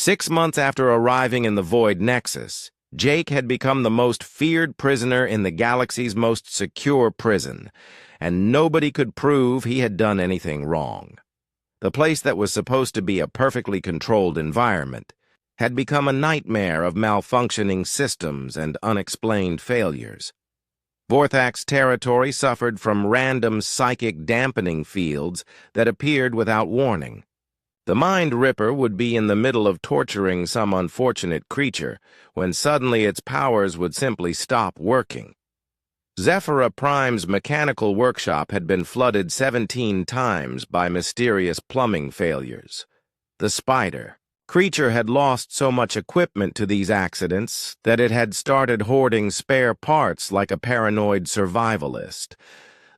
6 months after arriving in the Void Nexus, Jake had become the most feared prisoner in the galaxy's most secure prison, and nobody could prove he had done anything wrong. The place that was supposed to be a perfectly controlled environment had become a nightmare of malfunctioning systems and unexplained failures. Vorthak's territory suffered from random psychic dampening fields that appeared without warning. The Mind Ripper would be in the middle of torturing some unfortunate creature when suddenly its powers would simply stop working. Zephyra Prime's mechanical workshop had been flooded 17 times by mysterious plumbing failures. The Spider creature had lost so much equipment to these accidents that it had started hoarding spare parts like a paranoid survivalist.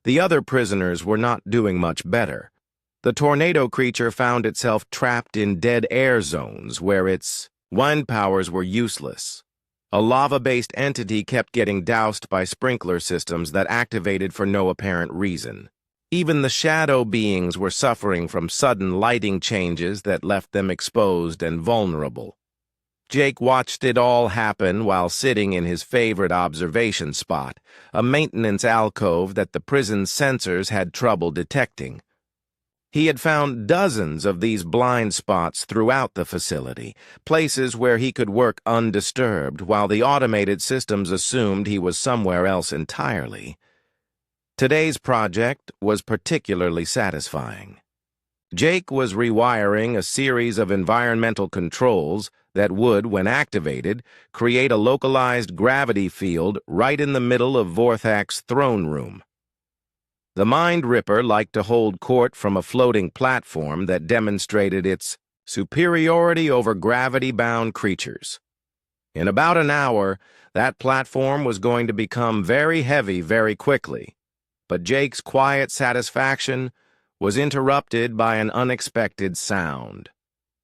The other prisoners were not doing much better. The tornado creature found itself trapped in dead air zones where its wind powers were useless. A lava-based entity kept getting doused by sprinkler systems that activated for no apparent reason. Even the shadow beings were suffering from sudden lighting changes that left them exposed and vulnerable. Jake watched it all happen while sitting in his favorite observation spot, a maintenance alcove that the prison's sensors had trouble detecting. He had found dozens of these blind spots throughout the facility, places where he could work undisturbed while the automated systems assumed he was somewhere else entirely. Today's project was particularly satisfying. Jake was rewiring a series of environmental controls that would, when activated, create a localized gravity field right in the middle of Vorthak's throne room. The Mind Ripper liked to hold court from a floating platform that demonstrated its superiority over gravity-bound creatures. In about an hour, that platform was going to become very heavy very quickly, but Jake's quiet satisfaction was interrupted by an unexpected sound.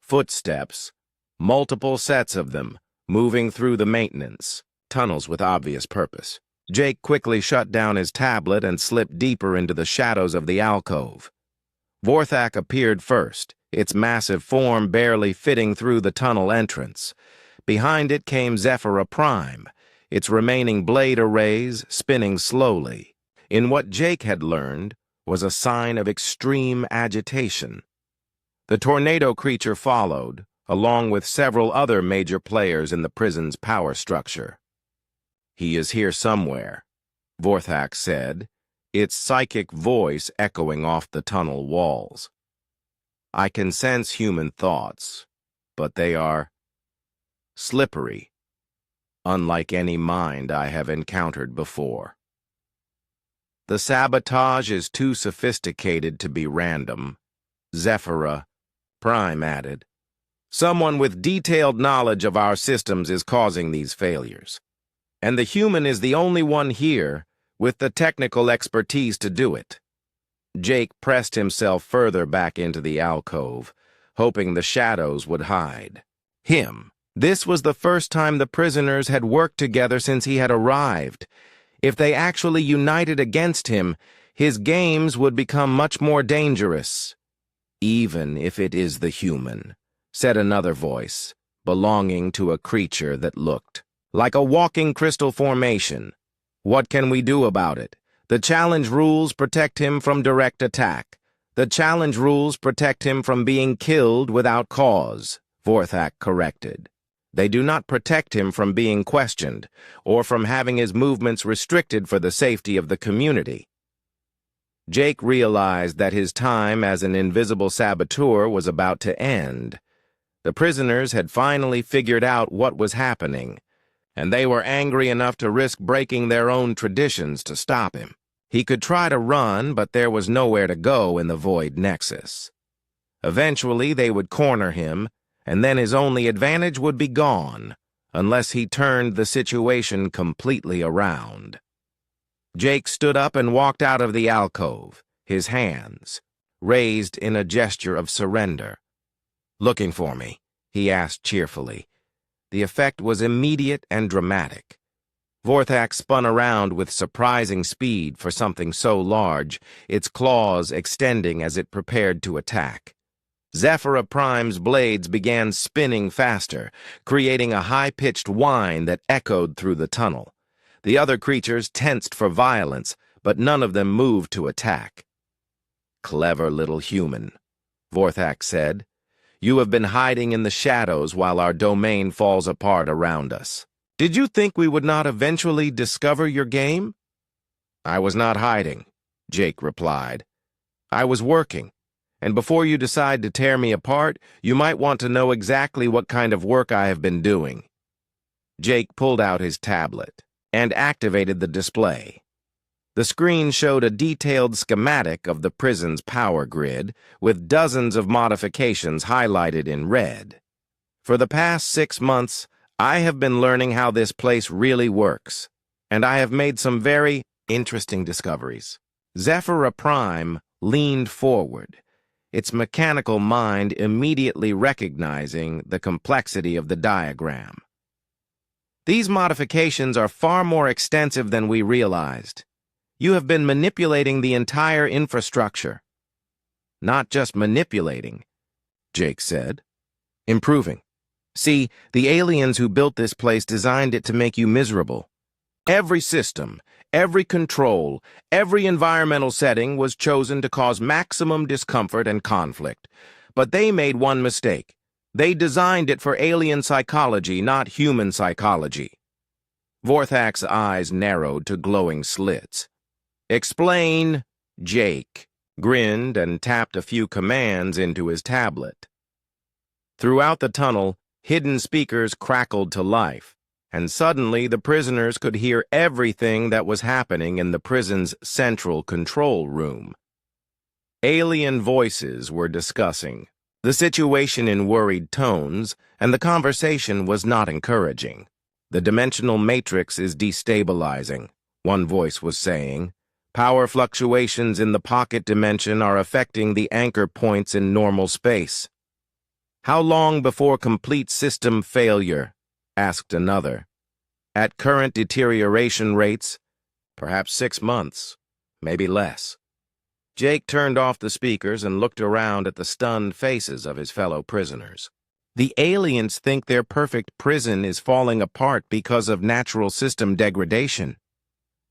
Footsteps, multiple sets of them, moving through the maintenance tunnels with obvious purpose. Jake quickly shut down his tablet and slipped deeper into the shadows of the alcove. Vorthak appeared first, its massive form barely fitting through the tunnel entrance. Behind it came Zephyra Prime, its remaining blade arrays spinning slowly, in what Jake had learned was a sign of extreme agitation. The tornado creature followed, along with several other major players in the prison's power structure. "He is here somewhere," Vorthak said, its psychic voice echoing off the tunnel walls. "I can sense human thoughts, but they are slippery, unlike any mind I have encountered before. The sabotage is too sophisticated to be random," Zephyra Prime added. "Someone with detailed knowledge of our systems is causing these failures. And the human is the only one here with the technical expertise to do it." Jake pressed himself further back into the alcove, hoping the shadows would hide him. This was the first time the prisoners had worked together since he had arrived. If they actually united against him, his games would become much more dangerous. "Even if it is the human," said another voice, belonging to a creature that looked like a walking crystal formation. "What can we do about it? The challenge rules protect him from direct attack. The challenge rules protect him from being killed without cause," Vorthak corrected. "They do not protect him from being questioned, or from having his movements restricted for the safety of the community." Jake realized that his time as an invisible saboteur was about to end. The prisoners had finally figured out what was happening, and they were angry enough to risk breaking their own traditions to stop him. He could try to run, but there was nowhere to go in the Void Nexus. Eventually, they would corner him, and then his only advantage would be gone, unless he turned the situation completely around. Jake stood up and walked out of the alcove, his hands raised in a gesture of surrender. "Looking for me?" he asked cheerfully. The effect was immediate and dramatic. Vorthak spun around with surprising speed for something so large, its claws extending as it prepared to attack. Zephyra Prime's blades began spinning faster, creating a high-pitched whine that echoed through the tunnel. The other creatures tensed for violence, but none of them moved to attack. "Clever little human," Vorthak said. "You have been hiding in the shadows while our domain falls apart around us. Did you think we would not eventually discover your game?" "I was not hiding," Jake replied. "I was working. And before you decide to tear me apart, you might want to know exactly what kind of work I have been doing." Jake pulled out his tablet and activated the display. The screen showed a detailed schematic of the prison's power grid, with dozens of modifications highlighted in red. "For the past 6 months, I have been learning how this place really works, and I have made some very interesting discoveries." Zephyra Prime leaned forward, its mechanical mind immediately recognizing the complexity of the diagram. "These modifications are far more extensive than we realized. You have been manipulating the entire infrastructure." "Not just manipulating," Jake said. "Improving. See, the aliens who built this place designed it to make you miserable. Every system, every control, every environmental setting was chosen to cause maximum discomfort and conflict. But they made one mistake. They designed it for alien psychology, not human psychology." Vorthak's eyes narrowed to glowing slits. "Explain," Jake grinned and tapped a few commands into his tablet. Throughout the tunnel, hidden speakers crackled to life, and suddenly the prisoners could hear everything that was happening in the prison's central control room. Alien voices were discussing the situation in worried tones, and the conversation was not encouraging. "The dimensional matrix is destabilizing," one voice was saying. "Power fluctuations in the pocket dimension are affecting the anchor points in normal space." "How long before complete system failure?" asked another. "At current deterioration rates, perhaps 6 months, maybe less." Jake turned off the speakers and looked around at the stunned faces of his fellow prisoners. "The aliens think their perfect prison is falling apart because of natural system degradation.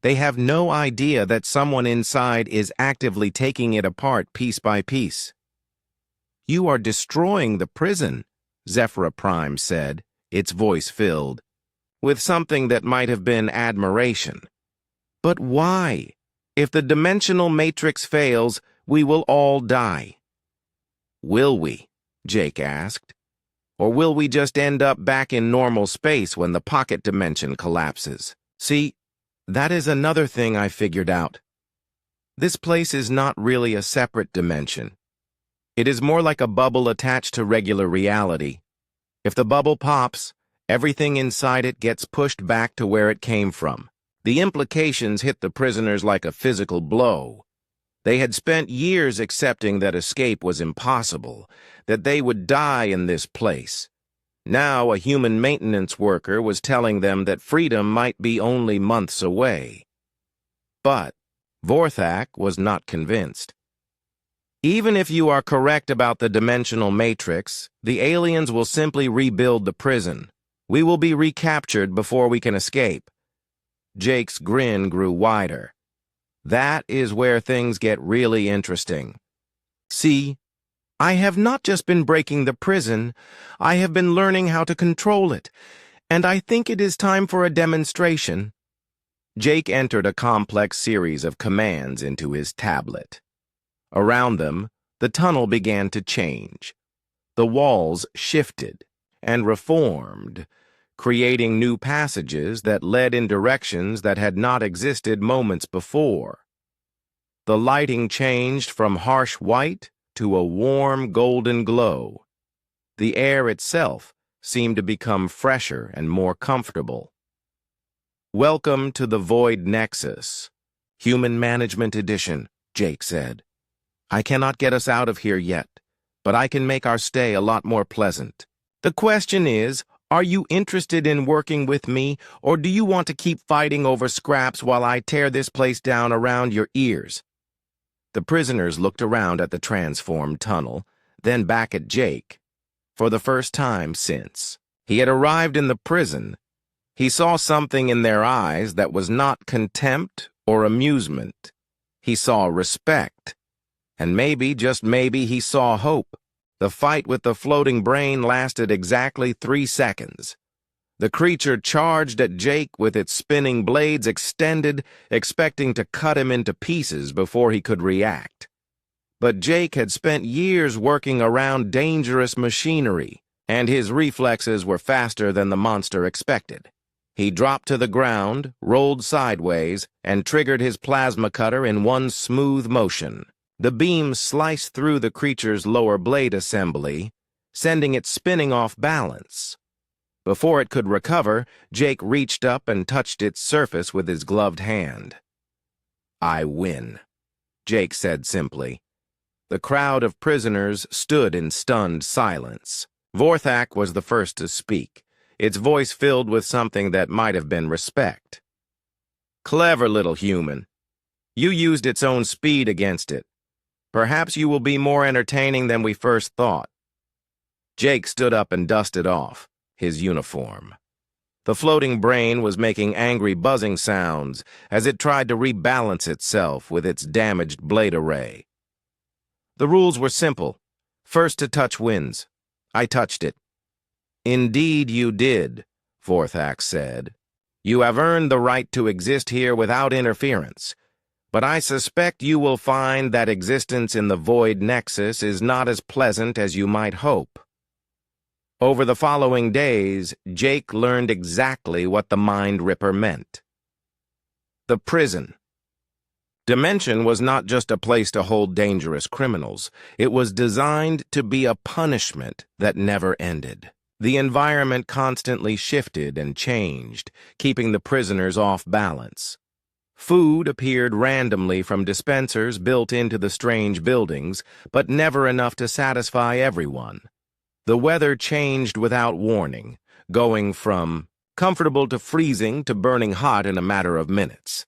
They have no idea that someone inside is actively taking it apart piece by piece." "You are destroying the prison," Zephyra Prime said, its voice filled with something that might have been admiration. "But why? If the dimensional matrix fails, we will all die." "Will we?" Jake asked. "Or will we just end up back in normal space when the pocket dimension collapses?" "See, that is another thing I figured out. This place is not really a separate dimension. It is more like a bubble attached to regular reality. If the bubble pops, everything inside it gets pushed back to where it came from." The implications hit the prisoners like a physical blow. They had spent years accepting that escape was impossible, that they would die in this place. Now a human maintenance worker was telling them that freedom might be only months away. But Vorthak was not convinced. "Even if you are correct about the dimensional matrix, the aliens will simply rebuild the prison. We will be recaptured before we can escape." Jake's grin grew wider. "That is where things get really interesting. See, I have not just been breaking the prison, I have been learning how to control it, and I think it is time for a demonstration." Jake entered a complex series of commands into his tablet. Around them, the tunnel began to change. The walls shifted and reformed, creating new passages that led in directions that had not existed moments before. The lighting changed from harsh white to a warm golden glow. The air itself seemed to become fresher and more comfortable. "Welcome to the Void Nexus, Human Management Edition," Jake said. "I cannot get us out of here yet, but I can make our stay a lot more pleasant. The question is, are you interested in working with me, or do you want to keep fighting over scraps while I tear this place down around your ears?" The prisoners looked around at the transformed tunnel, then back at Jake. For the first time since he had arrived in the prison, he saw something in their eyes that was not contempt or amusement. He saw respect. And maybe, just maybe, he saw hope. The fight with the floating brain lasted exactly 3 seconds. The creature charged at Jake with its spinning blades extended, expecting to cut him into pieces before he could react. But Jake had spent years working around dangerous machinery, and his reflexes were faster than the monster expected. He dropped to the ground, rolled sideways, and triggered his plasma cutter in one smooth motion. The beam sliced through the creature's lower blade assembly, sending it spinning off balance. Before it could recover, Jake reached up and touched its surface with his gloved hand. "I win," Jake said simply. The crowd of prisoners stood in stunned silence. Vorthak was the first to speak, its voice filled with something that might have been respect. "Clever little human. You used its own speed against it. Perhaps you will be more entertaining than we first thought." Jake stood up and dusted off his uniform. The floating brain was making angry buzzing sounds as it tried to rebalance itself with its damaged blade array. "The rules were simple. First to touch wins. I touched it." "Indeed you did," Vorthak said. "You have earned the right to exist here without interference. But I suspect you will find that existence in the Void Nexus is not as pleasant as you might hope." Over the following days, Jake learned exactly what the Mind Ripper meant. The prison. Dimension was not just a place to hold dangerous criminals. It was designed to be a punishment that never ended. The environment constantly shifted and changed, keeping the prisoners off balance. Food appeared randomly from dispensers built into the strange buildings, but never enough to satisfy everyone. The weather changed without warning, going from comfortable to freezing to burning hot in a matter of minutes.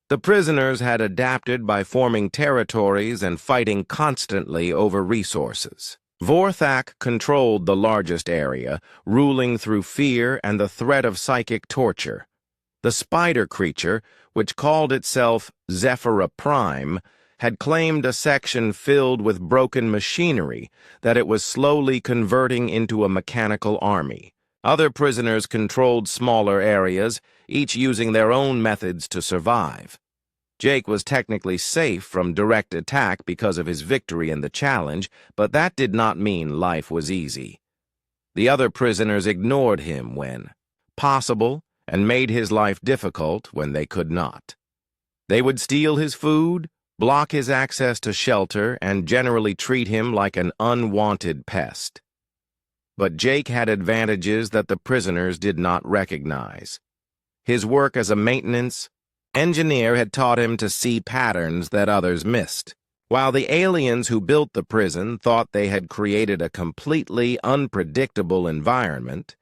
The prisoners had adapted by forming territories and fighting constantly over resources. Vorthak controlled the largest area, ruling through fear and the threat of psychic torture. The spider creature, which called itself Zephyra Prime, had claimed a section filled with broken machinery that it was slowly converting into a mechanical army. Other prisoners controlled smaller areas, each using their own methods to survive. Jake was technically safe from direct attack because of his victory in the challenge, but that did not mean life was easy. The other prisoners ignored him when possible and made his life difficult when they could not. They would steal his food, block his access to shelter, and generally treat him like an unwanted pest. But Jake had advantages that the prisoners did not recognize. His work as a maintenance engineer had taught him to see patterns that others missed. While the aliens who built the prison thought they had created a completely unpredictable environment,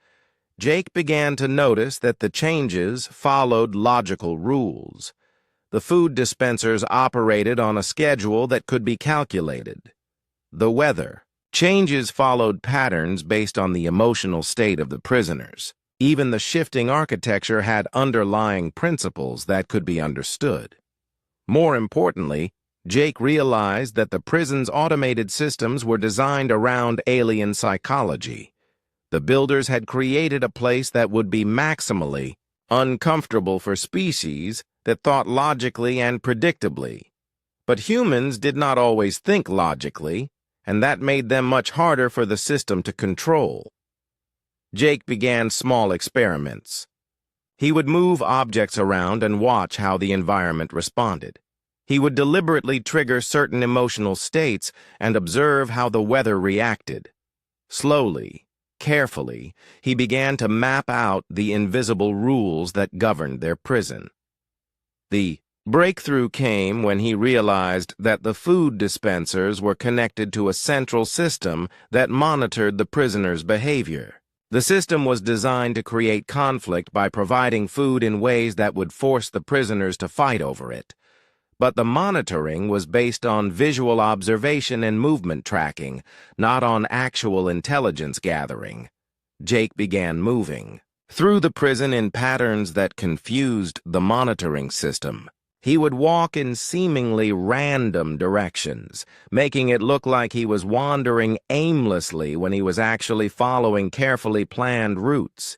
Jake began to notice that the changes followed logical rules. The food dispensers operated on a schedule that could be calculated. The weather. Changes followed patterns based on the emotional state of the prisoners. Even the shifting architecture had underlying principles that could be understood. More importantly, Jake realized that the prison's automated systems were designed around alien psychology. The builders had created a place that would be maximally uncomfortable for species that thought logically and predictably. But humans did not always think logically, and that made them much harder for the system to control. Jake began small experiments. He would move objects around and watch how the environment responded. He would deliberately trigger certain emotional states and observe how the weather reacted. Slowly, carefully, he began to map out the invisible rules that governed their prison. The breakthrough came when he realized that the food dispensers were connected to a central system that monitored the prisoners' behavior. The system was designed to create conflict by providing food in ways that would force the prisoners to fight over it. But the monitoring was based on visual observation and movement tracking, not on actual intelligence gathering. Jake began moving through the prison in patterns that confused the monitoring system. He would walk in seemingly random directions, making it look like he was wandering aimlessly when he was actually following carefully planned routes.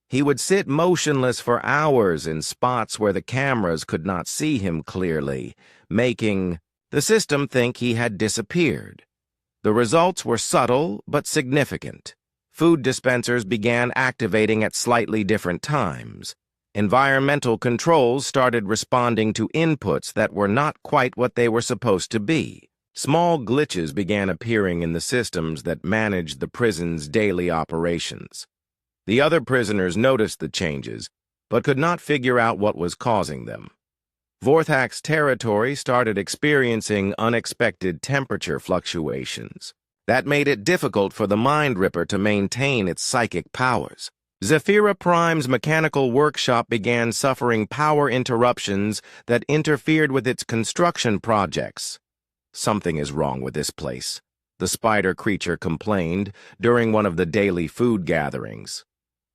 He would sit motionless for hours in spots where the cameras could not see him clearly, making the system think he had disappeared. The results were subtle but significant. Food dispensers began activating at slightly different times. Environmental controls started responding to inputs that were not quite what they were supposed to be. Small glitches began appearing in the systems that managed the prison's daily operations. The other prisoners noticed the changes, but could not figure out what was causing them. Vorthak's territory started experiencing unexpected temperature fluctuations. That made it difficult for the Mind Ripper to maintain its psychic powers. Zephyra Prime's mechanical workshop began suffering power interruptions that interfered with its construction projects. "Something is wrong with this place," the spider creature complained during one of the daily food gatherings.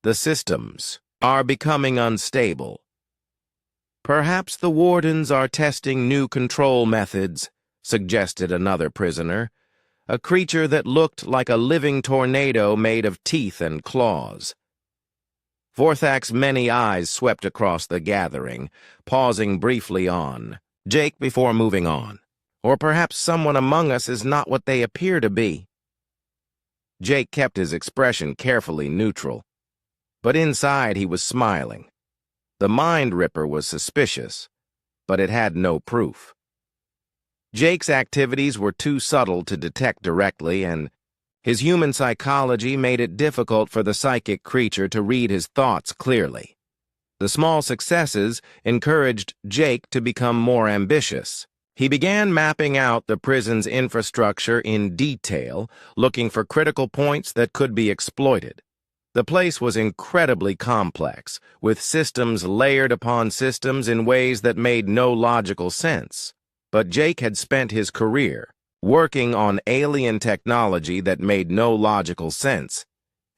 "The systems are becoming unstable." "Perhaps the wardens are testing new control methods," suggested another prisoner, a creature that looked like a living tornado made of teeth and claws. Vorthak's many eyes swept across the gathering, pausing briefly on Jake before moving on. "Or perhaps someone among us is not what they appear to be." Jake kept his expression carefully neutral, but inside he was smiling. The Mind Ripper was suspicious, but it had no proof. Jake's activities were too subtle to detect directly, and his human psychology made it difficult for the psychic creature to read his thoughts clearly. The small successes encouraged Jake to become more ambitious. He began mapping out the prison's infrastructure in detail, looking for critical points that could be exploited. The place was incredibly complex, with systems layered upon systems in ways that made no logical sense. But Jake had spent his career working on alien technology that made no logical sense,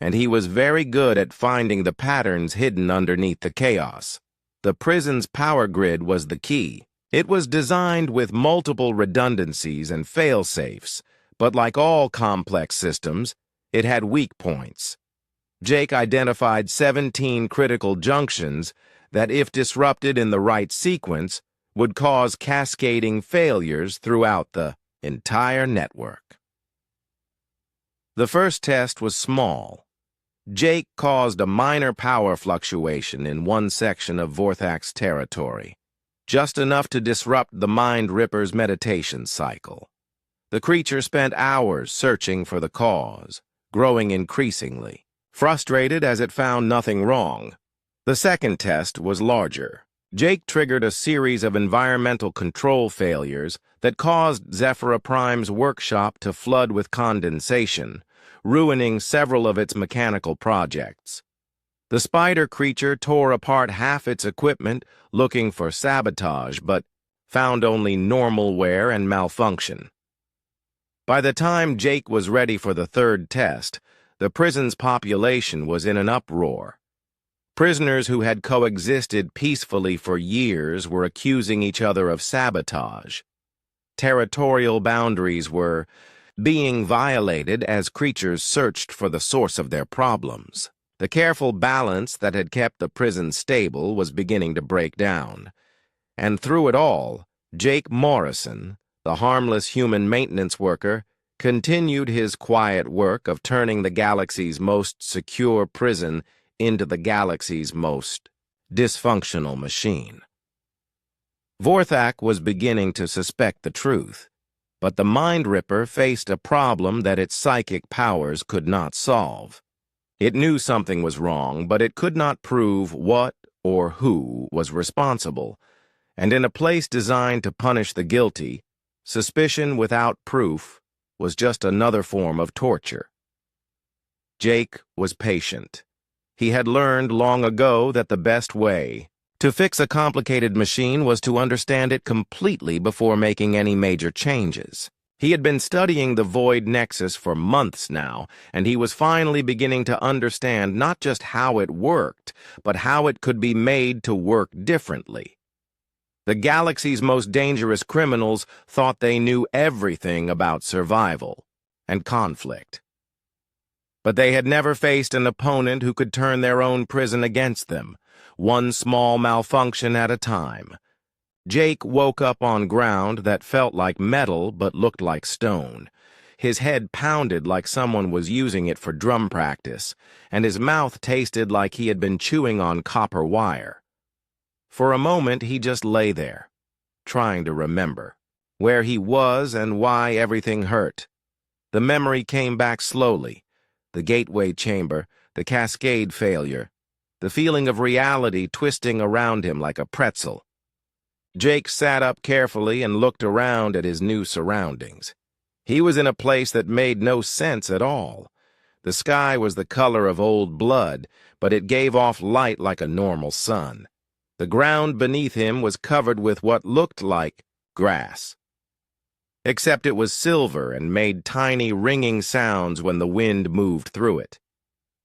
and he was very good at finding the patterns hidden underneath the chaos. The prison's power grid was the key. It was designed with multiple redundancies and fail-safes, but like all complex systems, it had weak points. Jake identified 17 critical junctions that, if disrupted in the right sequence, would cause cascading failures throughout the entire network. The first test was small. Jake caused a minor power fluctuation in one section of Vorthak's territory, just enough to disrupt the Mind Ripper's meditation cycle. The creature spent hours searching for the cause, growing increasingly frustrated as it found nothing wrong. The second test was larger. Jake triggered a series of environmental control failures that caused Zephyra Prime's workshop to flood with condensation, ruining several of its mechanical projects. The spider creature tore apart half its equipment looking for sabotage, but found only normal wear and malfunction. By the time Jake was ready for the third test, the prison's population was in an uproar. Prisoners who had coexisted peacefully for years were accusing each other of sabotage. Territorial boundaries were being violated as creatures searched for the source of their problems. The careful balance that had kept the prison stable was beginning to break down. And through it all, Jake Morrison, the harmless human maintenance worker, continued his quiet work of turning the galaxy's most secure prison into the galaxy's most dysfunctional machine. Vorthak was beginning to suspect the truth, but the Mind Ripper faced a problem that its psychic powers could not solve. It knew something was wrong, but it could not prove what or who was responsible, and in a place designed to punish the guilty, suspicion without proof was just another form of torture. Jake was patient. He had learned long ago that the best way To fix a complicated machine was to understand it completely before making any major changes. He had been studying the Void Nexus for months now, and he was finally beginning to understand not just how it worked, but how it could be made to work differently. The galaxy's most dangerous criminals thought they knew everything about survival and conflict. But they had never faced an opponent who could turn their own prison against them, one small malfunction at a time. Jake woke up on ground that felt like metal but looked like stone. His head pounded like someone was using it for drum practice, and his mouth tasted like he had been chewing on copper wire. For a moment, he just lay there, trying to remember where he was and why everything hurt. The memory came back slowly. The gateway chamber, the cascade failure, the feeling of reality twisting around him like a pretzel. Jake sat up carefully and looked around at his new surroundings. He was in a place that made no sense at all. The sky was the color of old blood, but it gave off light like a normal sun. The ground beneath him was covered with what looked like grass. Except it was silver and made tiny ringing sounds when the wind moved through it.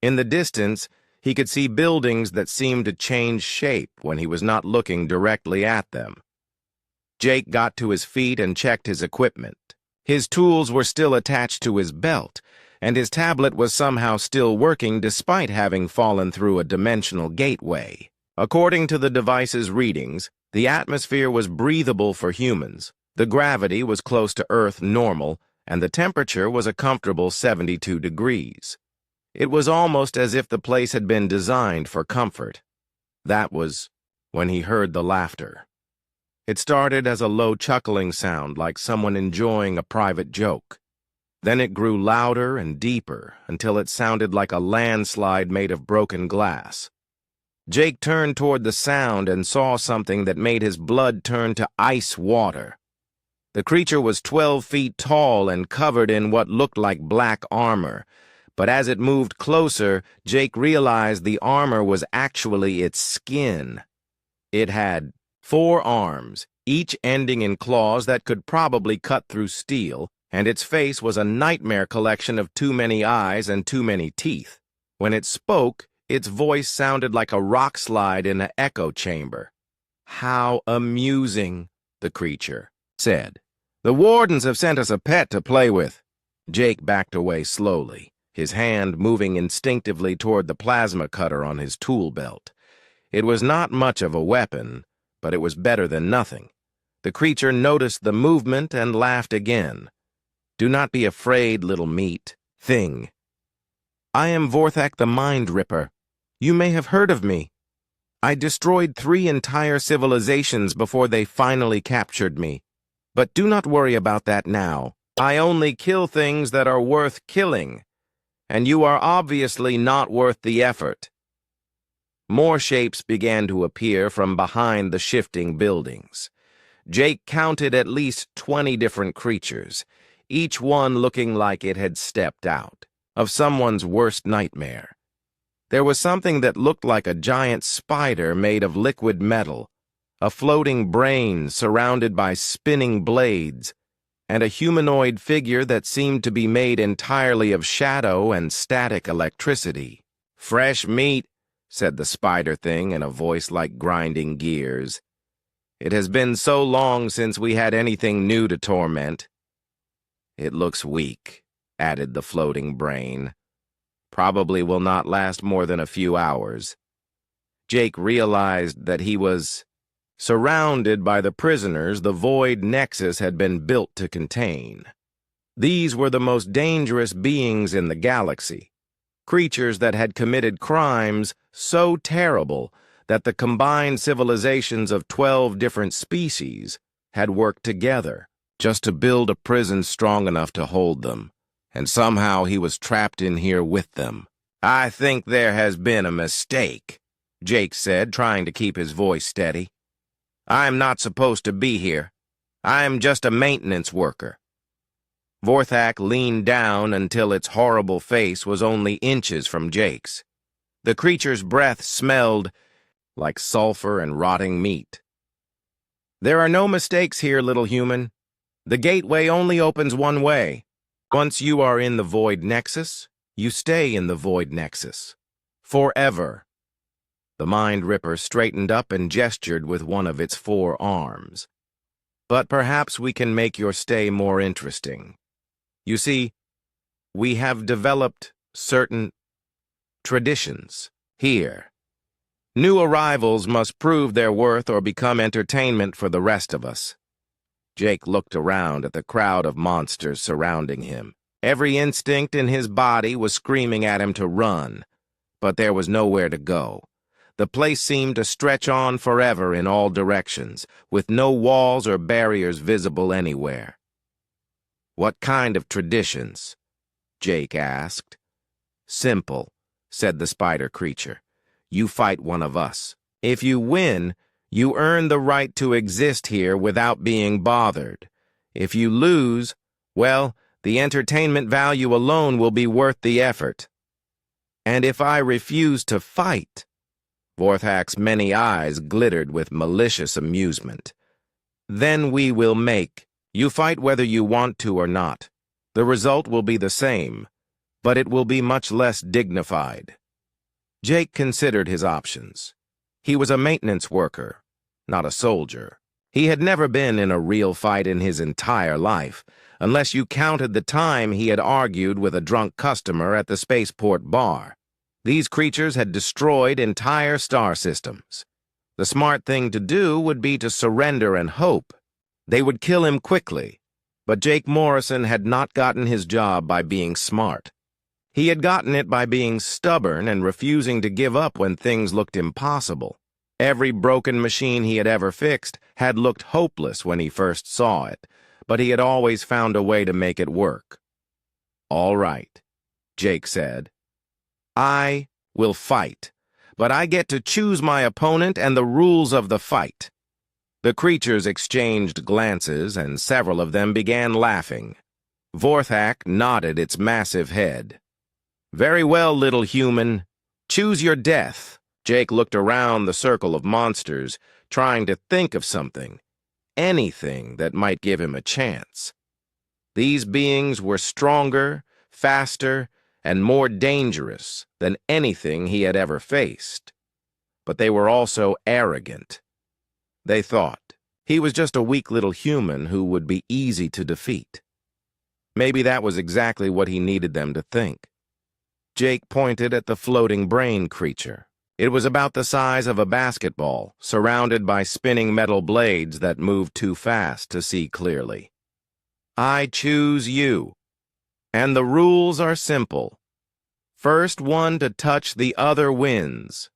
In the distance, he could see buildings that seemed to change shape when he was not looking directly at them. Jake got to his feet and checked his equipment. His tools were still attached to his belt, and his tablet was somehow still working despite having fallen through a dimensional gateway. According to the device's readings, the atmosphere was breathable for humans, the gravity was close to Earth normal, and the temperature was a comfortable 72 degrees. It was almost as if the place had been designed for comfort. That was when he heard the laughter. It started as a low chuckling sound like someone enjoying a private joke. Then it grew louder and deeper until it sounded like a landslide made of broken glass. Jake turned toward the sound and saw something that made his blood turn to ice water. The creature was 12 feet tall and covered in what looked like black armor. But as it moved closer, Jake realized the armor was actually its skin. It had 4 arms, each ending in claws that could probably cut through steel, and its face was a nightmare collection of too many eyes and too many teeth. When it spoke, its voice sounded like a rock slide in an echo chamber. "How amusing," the creature said. "The wardens have sent us a pet to play with." Jake backed away slowly, his hand moving instinctively toward the plasma cutter on his tool belt. It was not much of a weapon, but it was better than nothing. The creature noticed the movement and laughed again. "Do not be afraid, little meat thing. I am Vorthak the Mind Ripper. You may have heard of me. I destroyed 3 entire civilizations before they finally captured me. But do not worry about that now. I only kill things that are worth killing, and you are obviously not worth the effort." More shapes began to appear from behind the shifting buildings. Jake counted at least 20 different creatures, each one looking like it had stepped out of someone's worst nightmare. There was something that looked like a giant spider made of liquid metal, a floating brain surrounded by spinning blades, and a humanoid figure that seemed to be made entirely of shadow and static electricity. "Fresh meat," said the spider thing in a voice like grinding gears. "It has been so long since we had anything new to torment." "It looks weak," added the floating brain. "Probably will not last more than a few hours." Jake realized that he was surrounded by the prisoners the Void Nexus had been built to contain. These were the most dangerous beings in the galaxy, creatures that had committed crimes so terrible that the combined civilizations of 12 different species had worked together just to build a prison strong enough to hold them, and somehow he was trapped in here with them. "I think there has been a mistake," Jake said, trying to keep his voice steady. "I'm not supposed to be here. I'm just a maintenance worker." Vorthak leaned down until its horrible face was only inches from Jake's. The creature's breath smelled like sulfur and rotting meat. "There are no mistakes here, little human. The gateway only opens one way. Once you are in the Void Nexus, you stay in the Void Nexus. Forever." The Mind Ripper straightened up and gestured with one of its 4 arms. "But perhaps we can make your stay more interesting. You see, we have developed certain traditions here. New arrivals must prove their worth or become entertainment for the rest of us." Jake looked around at the crowd of monsters surrounding him. Every instinct in his body was screaming at him to run, but there was nowhere to go. The place seemed to stretch on forever in all directions, with no walls or barriers visible anywhere. "What kind of traditions?" Jake asked. "Simple," said the spider creature. "You fight one of us. If you win, you earn the right to exist here without being bothered. If you lose, well, the entertainment value alone will be worth the effort. And if I refuse to fight..." Vorthak's many eyes glittered with malicious amusement. "Then we will make you fight whether you want to or not. The result will be the same, but it will be much less dignified." Jake considered his options. He was a maintenance worker, not a soldier. He had never been in a real fight in his entire life, unless you counted the time he had argued with a drunk customer at the spaceport bar. These creatures had destroyed entire star systems. The smart thing to do would be to surrender and hope. They would kill him quickly, but Jake Morrison had not gotten his job by being smart. He had gotten it by being stubborn and refusing to give up when things looked impossible. Every broken machine he had ever fixed had looked hopeless when he first saw it, but he had always found a way to make it work. "All right," Jake said. "I will fight, but I get to choose my opponent and the rules of the fight." The creatures exchanged glances, and several of them began laughing. Vorthak nodded its massive head. "Very well, little human. Choose your death." Jake looked around the circle of monsters, trying to think of something, anything that might give him a chance. These beings were stronger, faster, and more dangerous than anything he had ever faced. But they were also arrogant. They thought he was just a weak little human who would be easy to defeat. Maybe that was exactly what he needed them to think. Jake pointed at the floating brain creature. It was about the size of a basketball, surrounded by spinning metal blades that moved too fast to see clearly. "I choose you. And the rules are simple. First one to touch the other wins."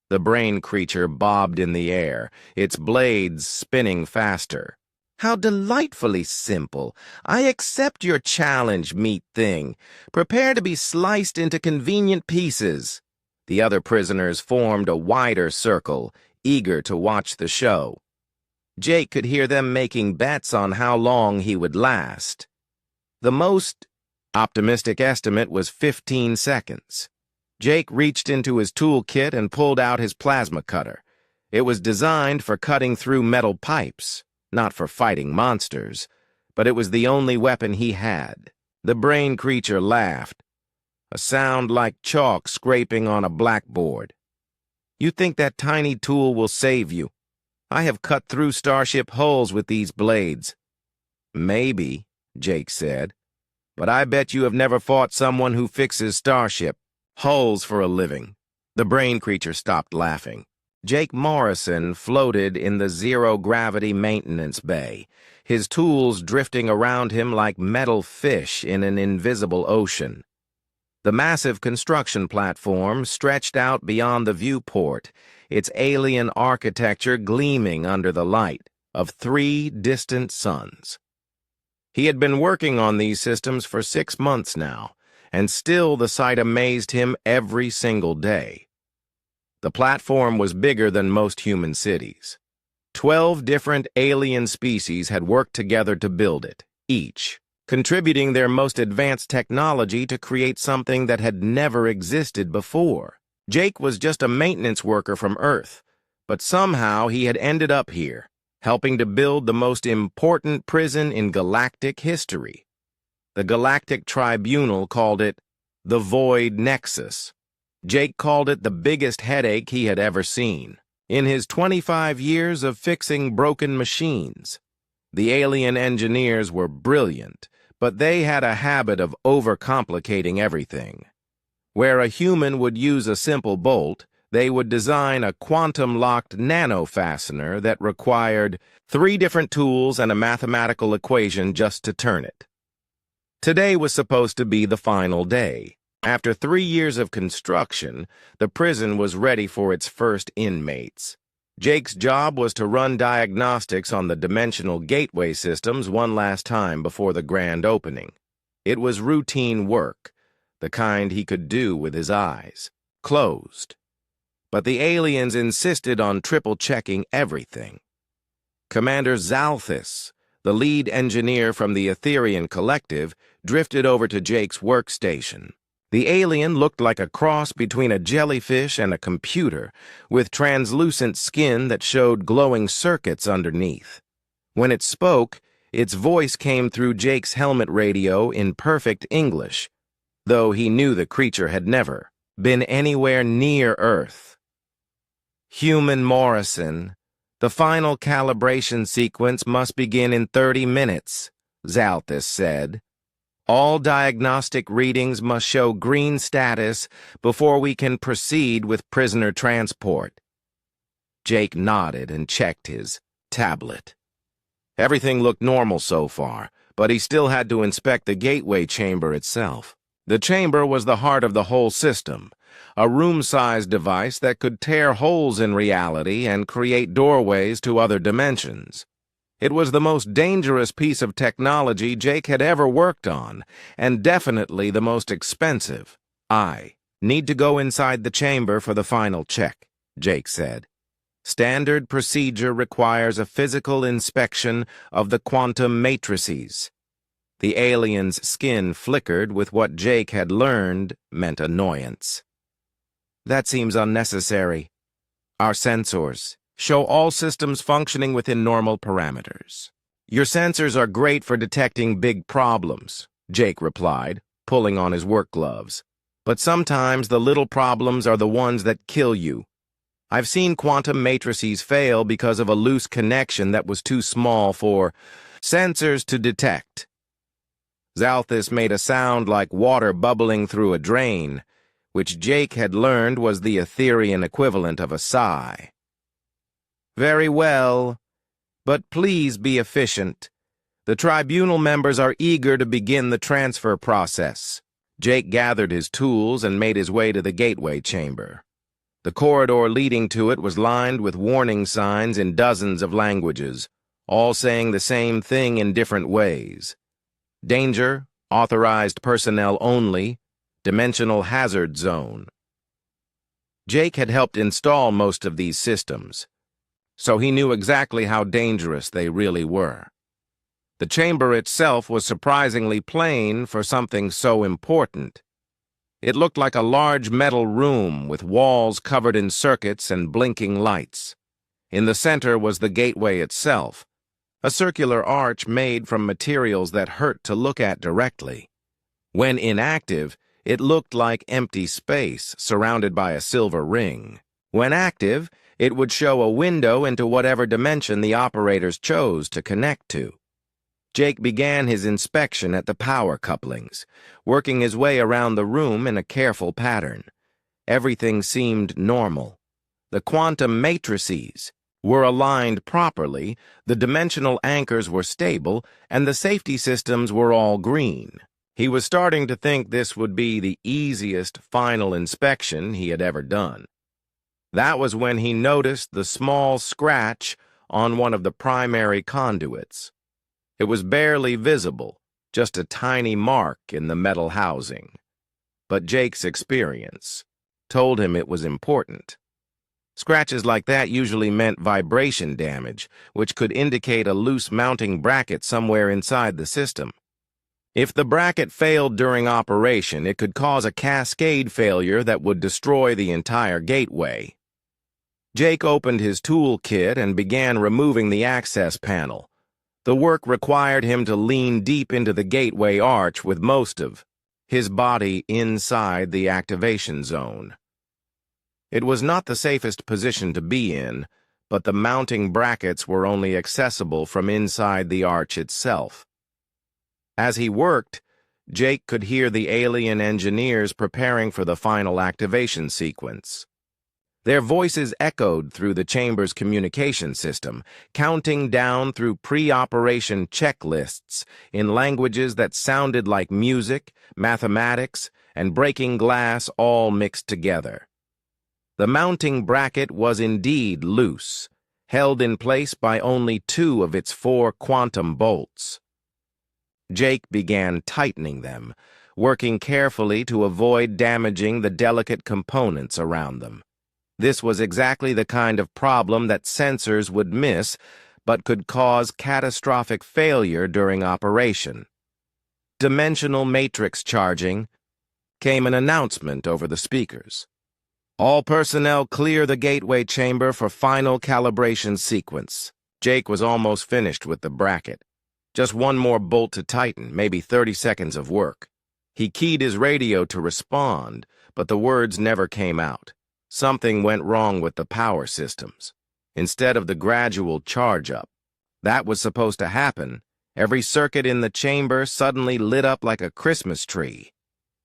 The brain creature bobbed in the air, its blades spinning faster. "How delightfully simple. I accept your challenge, meat thing. Prepare to be sliced into convenient pieces." The other prisoners formed a wider circle, eager to watch the show. Jake could hear them making bets on how long he would last. The most optimistic estimate was 15 seconds. Jake reached into his toolkit and pulled out his plasma cutter. It was designed for cutting through metal pipes, not for fighting monsters, but it was the only weapon he had. The brain creature laughed, a sound like chalk scraping on a blackboard. "You think that tiny tool will save you? I have cut through starship hulls with these blades." "Maybe," Jake said, "but I bet you have never fought someone who fixes starship hulls for a living." The brain creature stopped laughing. Jake Morrison floated in the zero-gravity maintenance bay, his tools drifting around him like metal fish in an invisible ocean. The massive construction platform stretched out beyond the viewport, its alien architecture gleaming under the light of 3 distant suns. He had been working on these systems for 6 months now, and still the sight amazed him every single day. The platform was bigger than most human cities. 12 different alien species had worked together to build it, each contributing their most advanced technology to create something that had never existed before. Jake was just a maintenance worker from Earth, But somehow he had ended up here, helping to build the most important prison in galactic history. The Galactic Tribunal called it the Void Nexus. Jake called it the biggest headache he had ever seen. In his 25 years of fixing broken machines, the alien engineers were brilliant, but they had a habit of overcomplicating everything. Where a human would use a simple bolt, they would design a quantum-locked nano-fastener that required 3 different tools and a mathematical equation just to turn it. Today was supposed to be the final day. After 3 years of construction, the prison was ready for its first inmates. Jake's job was to run diagnostics on the dimensional gateway systems one last time before the grand opening. It was routine work, the kind he could do with his eyes closed. But the aliens insisted on triple-checking everything. Commander Zalthis, the lead engineer from the Etherian Collective, drifted over to Jake's workstation. The alien looked like a cross between a jellyfish and a computer, with translucent skin that showed glowing circuits underneath. When it spoke, its voice came through Jake's helmet radio in perfect English, though he knew the creature had never been anywhere near Earth. "Human Morrison, the final calibration sequence must begin in 30 minutes, Zalthis said. All diagnostic readings must show green status before we can proceed with prisoner transport." Jake nodded and checked his tablet. Everything looked normal so far, but he still had to inspect the gateway chamber itself. The chamber was the heart of the whole system, a room-sized device that could tear holes in reality and create doorways to other dimensions. It was the most dangerous piece of technology Jake had ever worked on, and definitely the most expensive. "I need to go inside the chamber for the final check," Jake said. "Standard procedure requires a physical inspection of the quantum matrices." The alien's skin flickered with what Jake had learned meant annoyance. "That seems unnecessary. Our sensors show all systems functioning within normal parameters." "Your sensors are great for detecting big problems," Jake replied, pulling on his work gloves. "But sometimes the little problems are the ones that kill you. I've seen quantum matrices fail because of a loose connection that was too small for sensors to detect." Zalthis made a sound like water bubbling through a drain, which Jake had learned was the Etherian equivalent of a sigh. "Very well, but please be efficient. The tribunal members are eager to begin the transfer process." Jake gathered his tools and made his way to the gateway chamber. The corridor leading to it was lined with warning signs in dozens of languages, all saying the same thing in different ways. Danger, authorized personnel only, dimensional hazard zone. Jake had helped install most of these systems, so he knew exactly how dangerous they really were. The chamber itself was surprisingly plain for something so important. It looked like a large metal room with walls covered in circuits and blinking lights. In the center was the gateway itself, a circular arch made from materials that hurt to look at directly. When inactive, it looked like empty space surrounded by a silver ring. When active, it would show a window into whatever dimension the operators chose to connect to. Jake began his inspection at the power couplings, working his way around the room in a careful pattern. Everything seemed normal. The quantum matrices were aligned properly, the dimensional anchors were stable, and the safety systems were all green. He was starting to think this would be the easiest final inspection he had ever done. That was when he noticed the small scratch on one of the primary conduits. It was barely visible, just a tiny mark in the metal housing. But Jake's experience told him it was important. Scratches like that usually meant vibration damage, which could indicate a loose mounting bracket somewhere inside the system. If the bracket failed during operation, it could cause a cascade failure that would destroy the entire gateway. Jake opened his toolkit and began removing the access panel. The work required him to lean deep into the gateway arch with most of his body inside the activation zone. It was not the safest position to be in, but the mounting brackets were only accessible from inside the arch itself. As he worked, Jake could hear the alien engineers preparing for the final activation sequence. Their voices echoed through the chamber's communication system, counting down through pre-operation checklists in languages that sounded like music, mathematics, and breaking glass all mixed together. The mounting bracket was indeed loose, held in place by only 2 of its 4 quantum bolts. Jake began tightening them, working carefully to avoid damaging the delicate components around them. This was exactly the kind of problem that sensors would miss, but could cause catastrophic failure during operation. Dimensional matrix charging came an announcement over the speakers. All personnel clear the gateway chamber for final calibration sequence. Jake was almost finished with the bracket. Just 1 more bolt to tighten, maybe 30 seconds of work. He keyed his radio to respond, but the words never came out. Something went wrong with the power systems. Instead of the gradual charge-up that was supposed to happen, every circuit in the chamber suddenly lit up like a Christmas tree.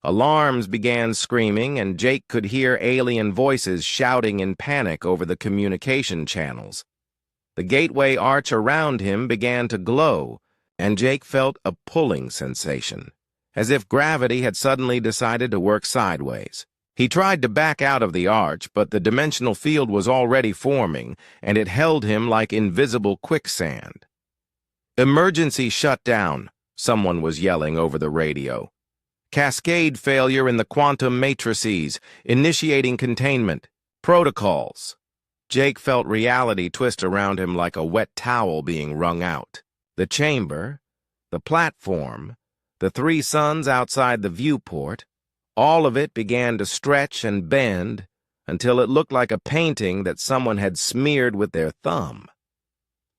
Alarms began screaming, and Jake could hear alien voices shouting in panic over the communication channels. The gateway arch around him began to glow, and Jake felt a pulling sensation, as if gravity had suddenly decided to work sideways. He tried to back out of the arch, but the dimensional field was already forming, and it held him like invisible quicksand. "Emergency shutdown," someone was yelling over the radio. "Cascade failure in the quantum matrices, initiating containment. Protocols." Jake felt reality twist around him like a wet towel being wrung out. The chamber, the platform, the 3 suns outside the viewport, all of it began to stretch and bend until it looked like a painting that someone had smeared with their thumb.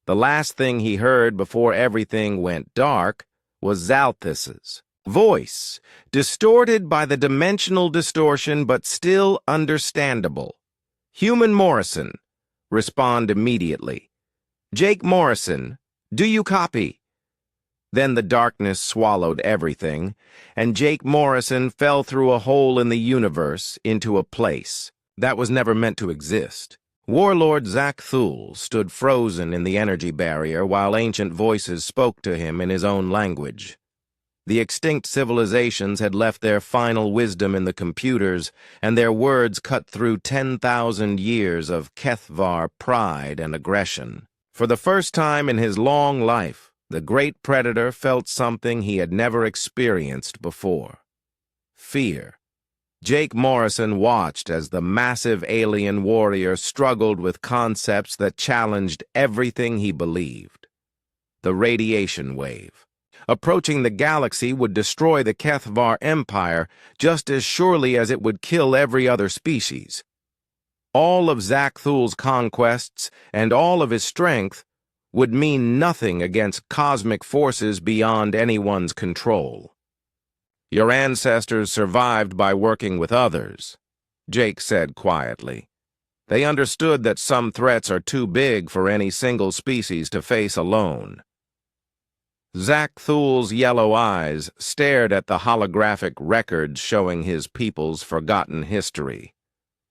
The last thing he heard before everything went dark was Zalthus's voice, distorted by the dimensional distortion but still understandable. "Human Morrison, respond immediately. Jake Morrison, do you copy?" Then the darkness swallowed everything, and Jake Morrison fell through a hole in the universe into a place that was never meant to exist. Warlord Zak Thul stood frozen in the energy barrier while ancient voices spoke to him in his own language. The extinct civilizations had left their final wisdom in the computers, and their words cut through 10,000 years of Kethvar pride and aggression. For the first time in his long life, the great predator felt something he had never experienced before: fear. Jake Morrison watched as the massive alien warrior struggled with concepts that challenged everything he believed. The radiation wave. Approaching the galaxy would destroy the Kethvar Empire just as surely as it would kill every other species. All of Zak Thul's conquests and all of his strength would mean nothing against cosmic forces beyond anyone's control. "Your ancestors survived by working with others," Jake said quietly. "They understood that some threats are too big for any single species to face alone." Zak Thul's yellow eyes stared at the holographic records showing his people's forgotten history.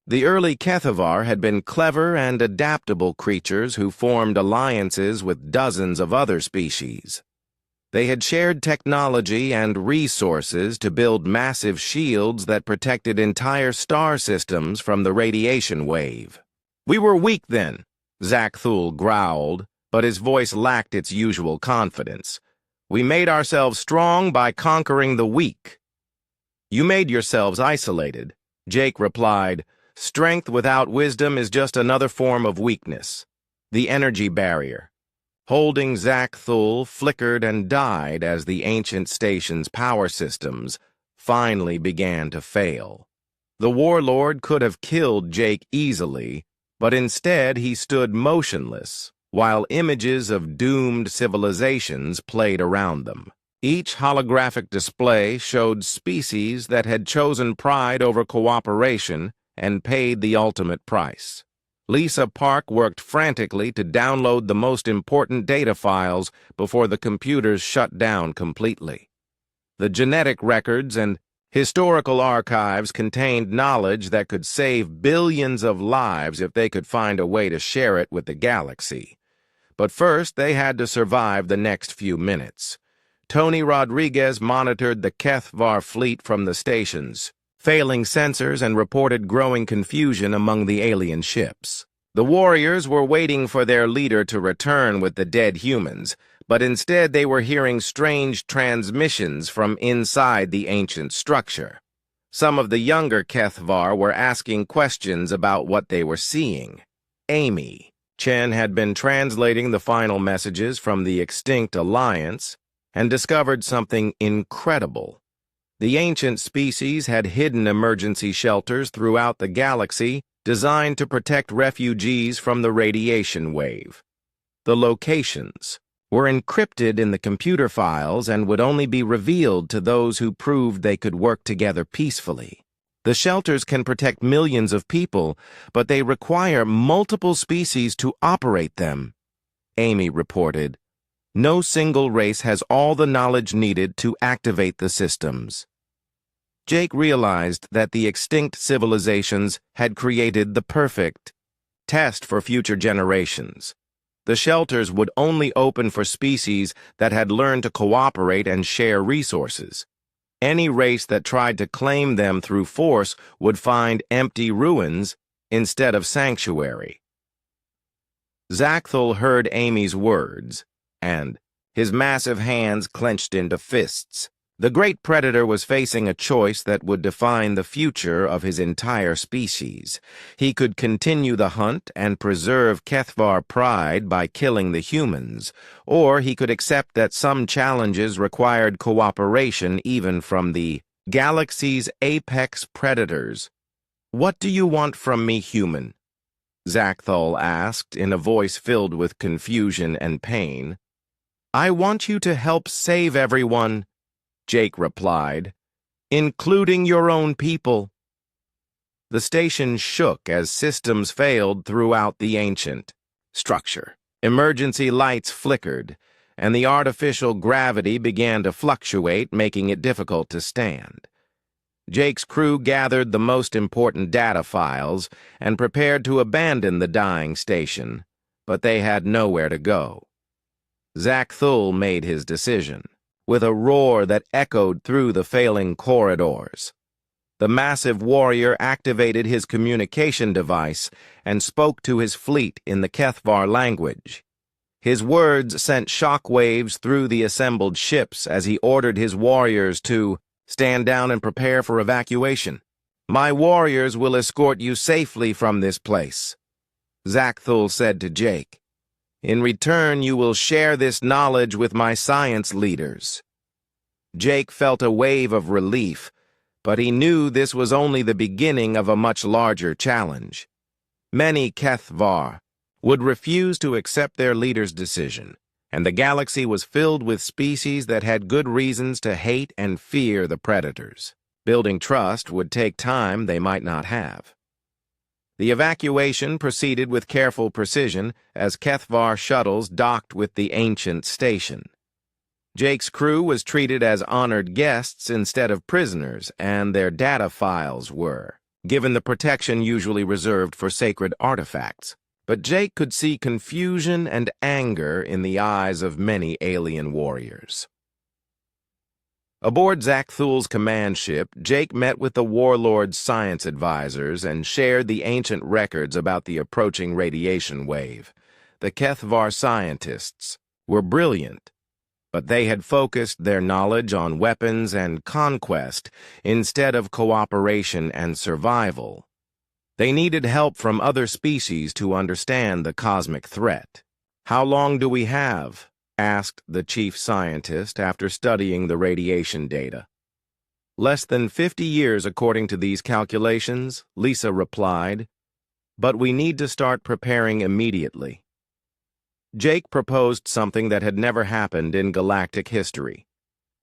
The early Kethvar had been clever and adaptable creatures who formed alliances with dozens of other species. They had shared technology and resources to build massive shields that protected entire star systems from the radiation wave. "We were weak then," Zak Thul growled, but his voice lacked its usual confidence. "We made ourselves strong by conquering the weak." "You made yourselves isolated," Jake replied. "Strength without wisdom is just another form of weakness." The energy barrier, holding Zak Thul, flickered and died as the ancient station's power systems finally began to fail. The warlord could have killed Jake easily, but instead he stood motionless, while images of doomed civilizations played around them. Each holographic display showed species that had chosen pride over cooperation and paid the ultimate price. Lisa Park worked frantically to download the most important data files before the computers shut down completely. The genetic records and historical archives contained knowledge that could save billions of lives if they could find a way to share it with the galaxy. But first, they had to survive the next few minutes. Tony Rodriguez monitored the HFY fleet from the stations, failing sensors, and reported growing confusion among the alien ships. The warriors were waiting for their leader to return with the dead humans, but instead they were hearing strange transmissions from inside the ancient structure. Some of the younger HFY were asking questions about what they were seeing. Amy Chen had been translating the final messages from the extinct Alliance and discovered something incredible. The ancient species had hidden emergency shelters throughout the galaxy designed to protect refugees from the radiation wave. The locations were encrypted in the computer files and would only be revealed to those who proved they could work together peacefully. The shelters can protect millions of people, but they require multiple species to operate them, Amy reported. No single race has all the knowledge needed to activate the systems. Jake realized that the extinct civilizations had created the perfect test for future generations. The shelters would only open for species that had learned to cooperate and share resources. Any race that tried to claim them through force would find empty ruins instead of sanctuary. Zachthul heard Amy's words, and his massive hands clenched into fists. The great predator was facing a choice that would define the future of his entire species. He could continue the hunt and preserve HFY pride by killing the humans, or he could accept that some challenges required cooperation even from the galaxy's apex predators. "What do you want from me, human?" Zachthul asked in a voice filled with confusion and pain. "I want you to help save everyone," Jake replied, "including your own people." The station shook as systems failed throughout the ancient structure. Emergency lights flickered, and the artificial gravity began to fluctuate, making it difficult to stand. Jake's crew gathered the most important data files and prepared to abandon the dying station, but they had nowhere to go. Zachthul made his decision, with a roar that echoed through the failing corridors. The massive warrior activated his communication device and spoke to his fleet in the HFY language. His words sent shockwaves through the assembled ships as he ordered his warriors to stand down and prepare for evacuation. "My warriors will escort you safely from this place," Zachthul said to Jake. "In return, you will share this knowledge with my science leaders." Jake felt a wave of relief, but he knew this was only the beginning of a much larger challenge. Many HFY would refuse to accept their leader's decision, and the galaxy was filled with species that had good reasons to hate and fear the predators. Building trust would take time they might not have. The evacuation proceeded with careful precision as HFY shuttles docked with the ancient station. Jake's crew was treated as honored guests instead of prisoners, and their data files were given the protection usually reserved for sacred artifacts. But Jake could see confusion and anger in the eyes of many alien warriors. Aboard Zachthul's command ship, Jake met with the warlord's science advisors and shared the ancient records about the approaching radiation wave. The HFY scientists were brilliant, but they had focused their knowledge on weapons and conquest instead of cooperation and survival. They needed help from other species to understand the cosmic threat. "How long do we have?" asked the chief scientist after studying the radiation data. "Less than 50 years according to these calculations," Lisa replied. but we need to start preparing immediately. Jake proposed something that had never happened in galactic history.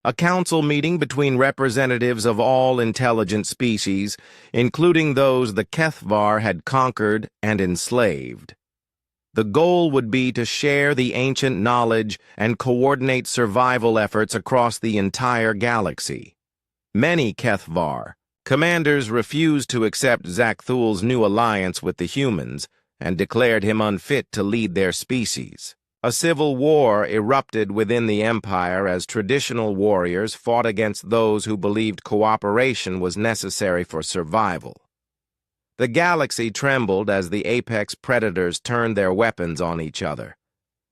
A council meeting between representatives of all intelligent species, including those the Kethvar had conquered and enslaved. The goal would be to share the ancient knowledge and coordinate survival efforts across the entire galaxy. Many Kethvar commanders refused to accept Zakthul's new alliance with the humans and declared him unfit to lead their species. A civil war erupted within the Empire as traditional warriors fought against those who believed cooperation was necessary for survival. The galaxy trembled as the apex predators turned their weapons on each other.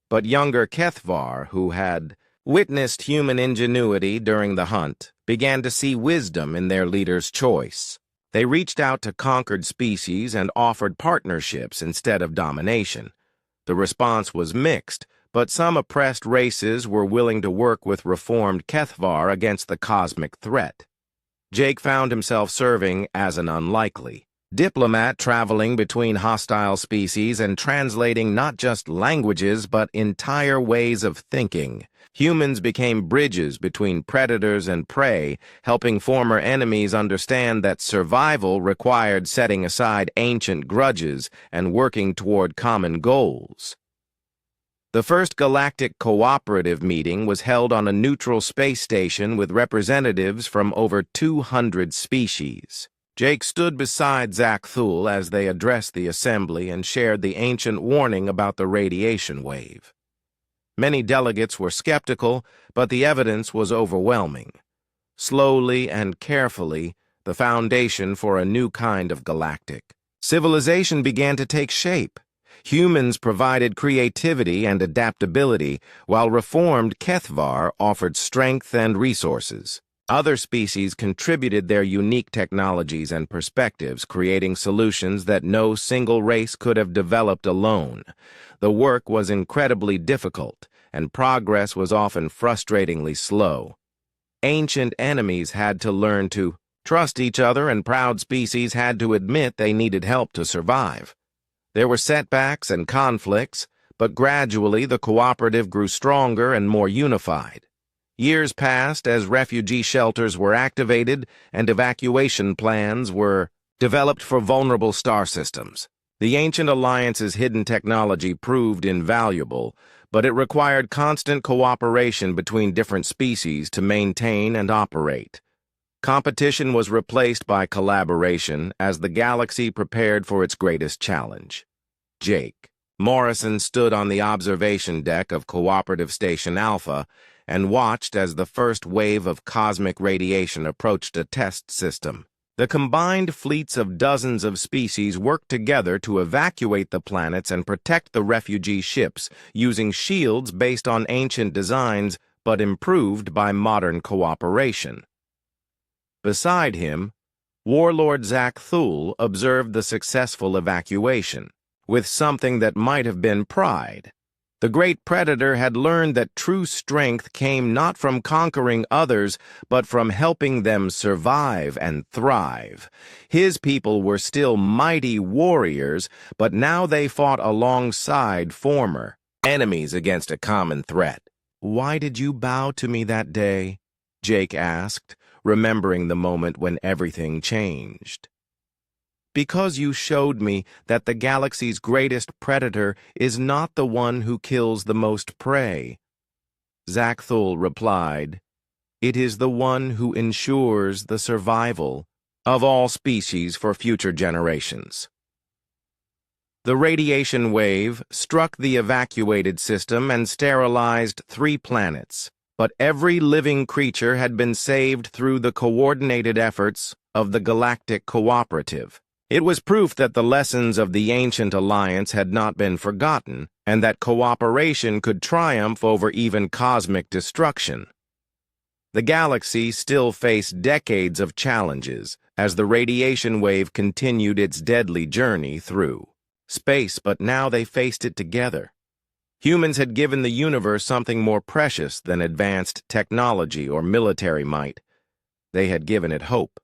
But younger Kethvar, who had witnessed human ingenuity during the hunt, began to see wisdom in their leader's choice. They reached out to conquered species and offered partnerships instead of domination. The response was mixed, but some oppressed races were willing to work with reformed Kethvar against the cosmic threat. Jake found himself serving as an unlikely diplomat, traveling between hostile species and translating not just languages but entire ways of thinking. Humans became bridges between predators and prey, helping former enemies understand that survival required setting aside ancient grudges and working toward common goals. The first galactic cooperative meeting was held on a neutral space station with representatives from over 200 species. Jake stood beside Zakthul as they addressed the assembly and shared the ancient warning about the radiation wave. Many delegates were skeptical, but the evidence was overwhelming. Slowly and carefully, the foundation for a new kind of galactic civilization began to take shape. Humans provided creativity and adaptability, while reformed Kethvar offered strength and resources. Other species contributed their unique technologies and perspectives, creating solutions that no single race could have developed alone. The work was incredibly difficult, and progress was often frustratingly slow. Ancient enemies had to learn to trust each other, and proud species had to admit they needed help to survive. There were setbacks and conflicts, but gradually the cooperative grew stronger and more unified. Years passed as refugee shelters were activated and evacuation plans were developed for vulnerable star systems. The ancient alliance's hidden technology proved invaluable, but it required constant cooperation between different species to maintain and operate. Competition was replaced by collaboration as the galaxy prepared for its greatest challenge. Jake Morrison stood on the observation deck of Cooperative Station Alpha and watched as the first wave of cosmic radiation approached a test system. The combined fleets of dozens of species worked together to evacuate the planets and protect the refugee ships, using shields based on ancient designs but improved by modern cooperation. Beside him, Warlord Zakthul observed the successful evacuation, with something that might have been pride. The great predator had learned that true strength came not from conquering others, but from helping them survive and thrive. His people were still mighty warriors, but now they fought alongside former enemies against a common threat. "Why did you bow to me that day?" Jake asked, remembering the moment when everything changed. "Because you showed me that the galaxy's greatest predator is not the one who kills the most prey." Zakthul replied, "It is the one who ensures the survival of all species for future generations." The radiation wave struck the evacuated system and sterilized 3 planets, but every living creature had been saved through the coordinated efforts of the Galactic Cooperative. It was proof that the lessons of the ancient alliance had not been forgotten, and that cooperation could triumph over even cosmic destruction. The galaxy still faced decades of challenges as the radiation wave continued its deadly journey through space, but now they faced it together. Humans had given the universe something more precious than advanced technology or military might. They had given it hope.